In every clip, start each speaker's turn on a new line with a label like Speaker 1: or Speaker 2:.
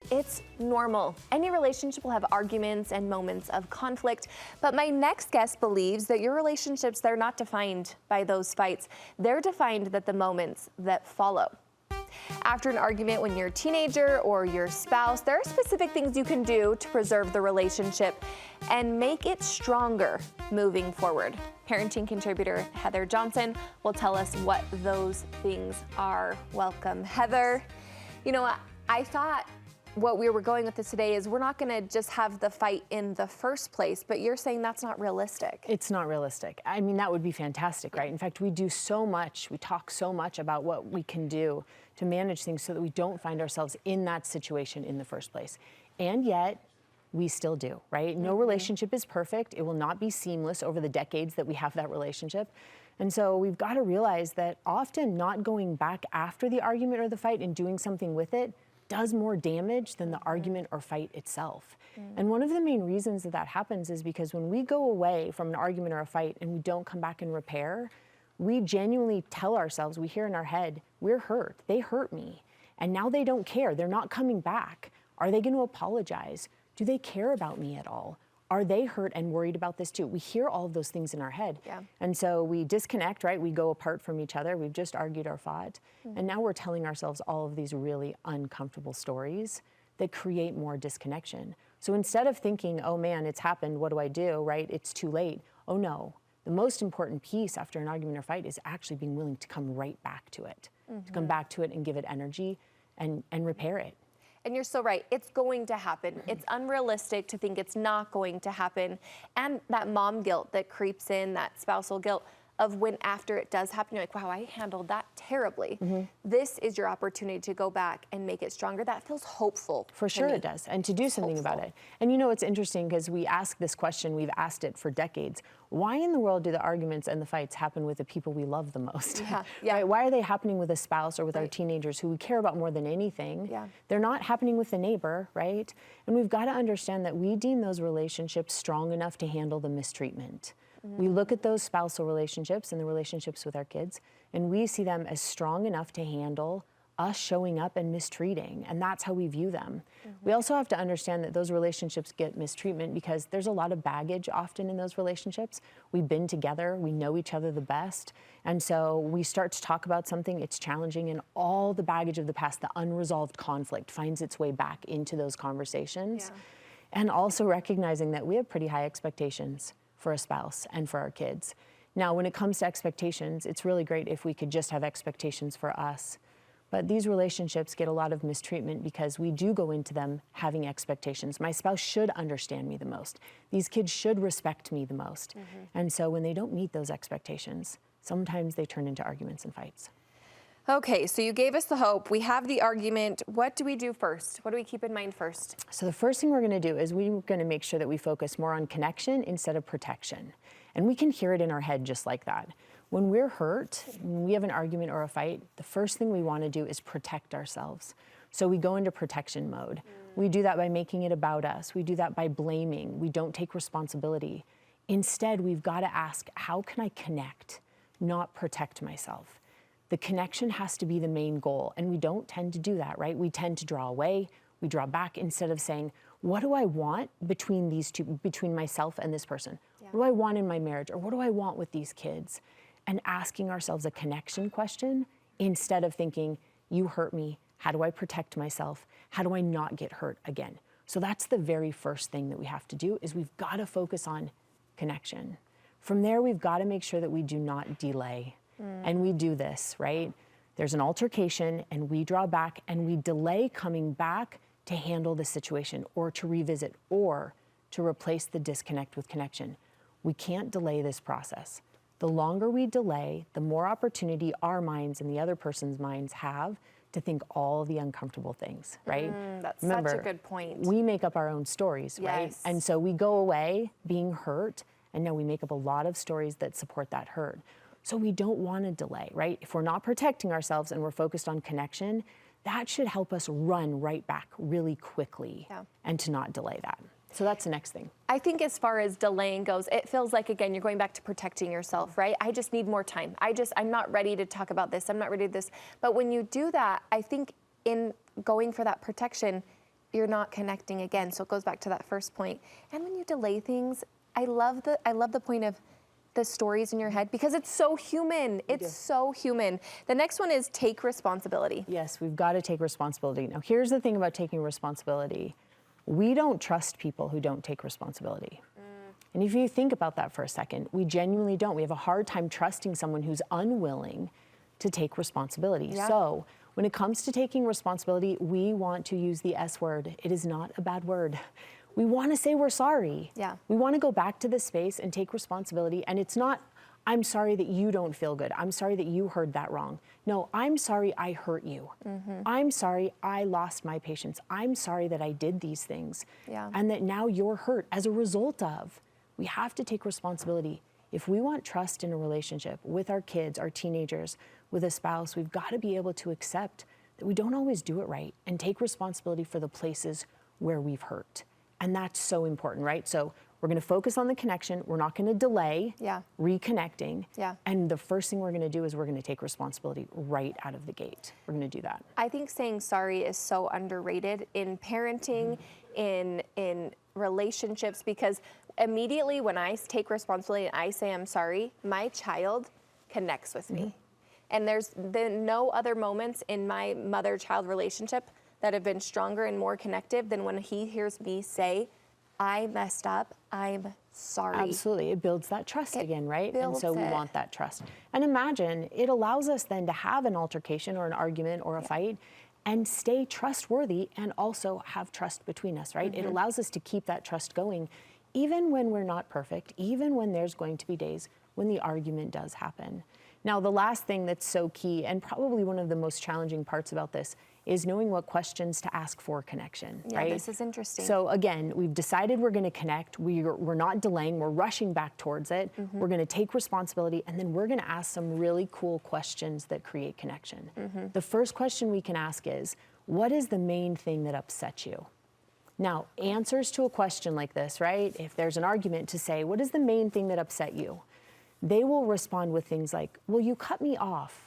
Speaker 1: It's normal. Any relationship will have arguments and moments of conflict, but my next guest believes that your relationships, they're not defined by those fights. They're defined by the moments that follow. After an argument when you're a teenager or your spouse, there are specific things you can do to preserve the relationship and make it stronger moving forward. Parenting contributor Heather Johnson will tell us what those things are. Welcome, Heather. You know, I thought what we were going with this today is we're not going to just have the fight in the first place, but you're saying that's not realistic.
Speaker 2: It's not realistic. I mean, that would be fantastic, right? In fact, we do so much, we talk so much about what we can do to manage things so that we don't find ourselves in that situation in the first place. And yet, we still do, right? No relationship is perfect. It will not be seamless over the decades that we have that relationship. And so we've got to realize that often not going back after the argument or the fight and doing something with it does more damage than the argument or fight itself. And one of the main reasons that that happens is because when we go away from an argument or a fight and we don't come back and repair, we genuinely tell ourselves, we hear in our head, we're hurt, they hurt me, and now they don't care, they're not coming back. Are they going to apologize? Do they care about me at all? Are they hurt and worried about this too? We hear all of those things in our head.
Speaker 1: Yeah.
Speaker 2: And so we disconnect, right? We go apart from each other. We've just argued or fought. And now we're telling ourselves all of these really uncomfortable stories that create more disconnection. So instead of thinking, oh man, it's happened, what do I do, right? It's too late. Oh no. The most important piece after an argument or fight is actually being willing to come right back to it, to come back to it and give it energy and repair it.
Speaker 1: And you're so right. It's going to happen. It's unrealistic to think it's not going to happen. And that mom guilt that creeps in, that spousal guilt of when after it does happen, you're like, wow, I handled that terribly. This is your opportunity to go back and make it stronger. That feels hopeful.
Speaker 2: For sure it does. And to do something about it. And you know, it's interesting because we ask this question, we've asked it for decades. Why in the world do the arguments and the fights happen with the people we love the most?
Speaker 1: Yeah.
Speaker 2: Right? Why are they happening with a spouse or with our teenagers who we care about more than anything? They're not happening with the neighbor, right? And we've got to understand that we deem those relationships strong enough to handle the mistreatment. We look at those spousal relationships and the relationships with our kids, and we see them as strong enough to handle us showing up and mistreating, and that's how we view them. We also have to understand that those relationships get mistreatment because there's a lot of baggage often in those relationships. We've been together, we know each other the best, and so we start to talk about something, it's challenging, and all the baggage of the past, the unresolved conflict finds its way back into those conversations. And also recognizing that we have pretty high expectations for a spouse and for our kids. Now, when it comes to expectations, it's really great if we could just have expectations for us. But these relationships get a lot of mistreatment because we do go into them having expectations. My spouse should understand me the most. These kids should respect me the most. And so when they don't meet those expectations, sometimes they turn into arguments and fights.
Speaker 1: Okay, so you gave us the hope. We have the argument. What do we do first? What do we keep in mind first?
Speaker 2: So the first thing we're going to do is we're going to make sure that we focus more on connection instead of protection. And we can hear it in our head just like that. When we're hurt, when we have an argument or a fight, the first thing we want to do is protect ourselves. So we go into protection mode. We do that by making it about us. We do that by blaming. We don't take responsibility. Instead, we've got to ask, how can I connect, not protect myself? The connection has to be the main goal, and we don't tend to do that, right? We tend to draw away, we draw back instead of saying, what do I want between these two, between myself and this person? What do I want in my marriage, or what do I want with these kids? And asking ourselves a connection question instead of thinking, you hurt me, how do I protect myself? How do I not get hurt again? So that's the very first thing that we have to do is we've got to focus on connection. From there, we've got to make sure that we do not delay. And we do this, right? There's an altercation and we draw back and we delay coming back to handle the situation or to revisit or to replace the disconnect with connection. We can't delay this process. The longer we delay, the more opportunity our minds and the other person's minds have to think all the uncomfortable things, right?
Speaker 1: That's
Speaker 2: Remember,
Speaker 1: such a good point.
Speaker 2: We make up our own stories, right? And so we go away being hurt, and now we make up a lot of stories that support that hurt. So we don't want to delay, right? If we're not protecting ourselves and we're focused on connection, that should help us run right back really quickly and to not delay that. So that's the next thing.
Speaker 1: I think as far as delaying goes, it feels like, again, you're going back to protecting yourself, right? I just need more time. I'm not ready to talk about this. I'm not ready to this. But when you do that, I think in going for that protection, you're not connecting again. So it goes back to that first point. And when you delay things, I love the point of the stories in your head because it's so human. It's so human. The next one is take responsibility.
Speaker 2: Yes, we've got to take responsibility. Now, here's the thing about taking responsibility. We don't trust people who don't take responsibility. And if you think about that for a second, we genuinely don't. We have a hard time trusting someone who's unwilling to take responsibility.
Speaker 1: Yeah.
Speaker 2: So when it comes to taking responsibility, we want to use the S word. It is not a bad word. We want to say we're sorry.
Speaker 1: Yeah.
Speaker 2: We want to go back to the space and take responsibility. And it's not, I'm sorry that you don't feel good. I'm sorry that you heard that wrong. No, I'm sorry I hurt you. I'm sorry I lost my patience. I'm sorry that I did these things.
Speaker 1: Yeah.
Speaker 2: And that now you're hurt as a result of. We have to take responsibility. If we want trust in a relationship with our kids, our teenagers, with a spouse, we've got to be able to accept that we don't always do it right and take responsibility for the places where we've hurt. And that's so important, right? So we're going to focus on the connection. We're not going to delay reconnecting.
Speaker 1: Yeah.
Speaker 2: And the first thing we're going to do is we're going to take responsibility right out of the gate. We're going to do that.
Speaker 1: I think saying sorry is so underrated in parenting, in relationships, because immediately when I take responsibility and I say I'm sorry, my child connects with me. And there's been no other moments in my mother-child relationship that have been stronger and more connective than when he hears me say, I messed up, I'm sorry.
Speaker 2: Absolutely. It builds that trust again, right? And
Speaker 1: builds
Speaker 2: so we
Speaker 1: it.
Speaker 2: want that trust. And imagine it allows us then to have an altercation or an argument or a fight and stay trustworthy and also have trust between us, right? It allows us to keep that trust going even when we're not perfect, even when there's going to be days when the argument does happen. Now, the last thing that's so key and probably one of the most challenging parts about this is knowing what questions to ask for connection, right?
Speaker 1: This is interesting.
Speaker 2: So again, we've decided we're going to connect. We're not delaying. We're rushing back towards it. We're going to take responsibility, and then we're going to ask some really cool questions that create connection. The first question we can ask is, what is the main thing that upsets you? Now, answers to a question like this, right? If there's an argument to say, what is the main thing that upset you? They will respond with things like, well, you cut me off.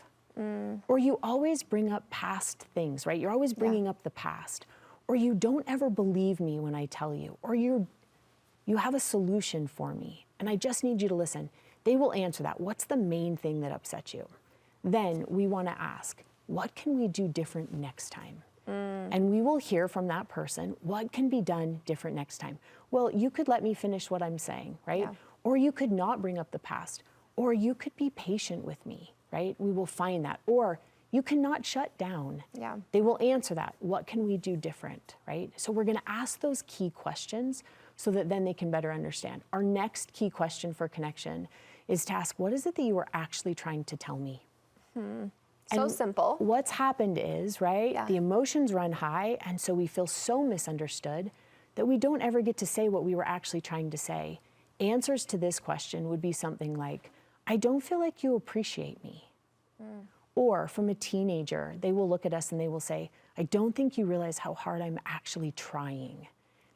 Speaker 2: Or you always bring up past things, right? You're always bringing up the past. Or you don't ever believe me when I tell you. Or you have a solution for me, and I just need you to listen. They will answer that. What's the main thing that upsets you? Then we want to ask, what can we do different next time? And we will hear from that person, what can be done different next time? Well, you could let me finish what I'm saying, right?
Speaker 1: Yeah.
Speaker 2: Or you could not bring up the past. Or you could be patient with me, right? We will find that. Or you cannot shut down.
Speaker 1: Yeah.
Speaker 2: They will answer that. What can we do different, right? So we're going to ask those key questions so that then they can better understand. Our next key question for connection is to ask, what is it that you are actually trying to tell me?
Speaker 1: So simple.
Speaker 2: What's happened is, right,
Speaker 1: Yeah.
Speaker 2: the emotions run high, and so we feel so misunderstood that we don't ever get to say what we were actually trying to say. Answers to this question would be something like, I don't feel like you appreciate me. Or from a teenager, they will look at us and they will say, I don't think you realize how hard I'm actually trying.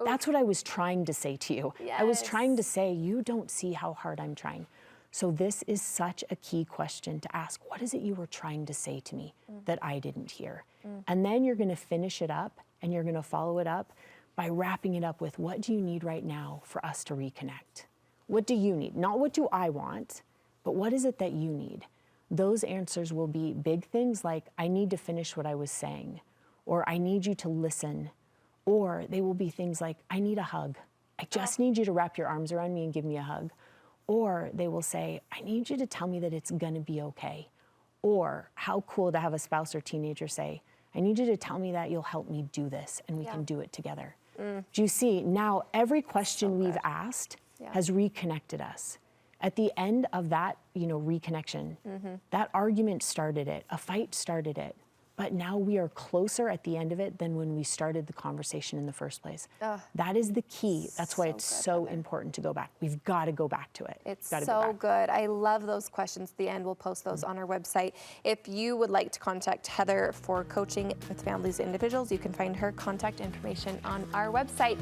Speaker 2: That's what I was trying to say to you. I was trying to say, you don't see how hard I'm trying. So this is such a key question to ask. What is it you were trying to say to me that I didn't hear? And then you're going to finish it up and you're going to follow it up by wrapping it up with, what do you need right now for us to reconnect? What do you need? Not what do I want, but what is it that you need? Those answers will be big things like, I need to finish what I was saying, or I need you to listen, or they will be things like, I need a hug. I just need you to wrap your arms around me and give me a hug. Or they will say, I need you to tell me that it's gonna be okay. Or how cool to have a spouse or teenager say, I need you to tell me that you'll help me do this and we can do it together. Do you see, now every question we've asked has reconnected us. At the end of that, reconnection, that argument started it, a fight started it, but now we are closer at the end of it than when we started the conversation in the first place. That is the key. That's why it's so important to go back. We've got to go back to it.
Speaker 1: It's so good. I love those questions at the end. We'll post those on our website. If you would like to contact Heather for coaching with families and individuals, you can find her contact information on our website.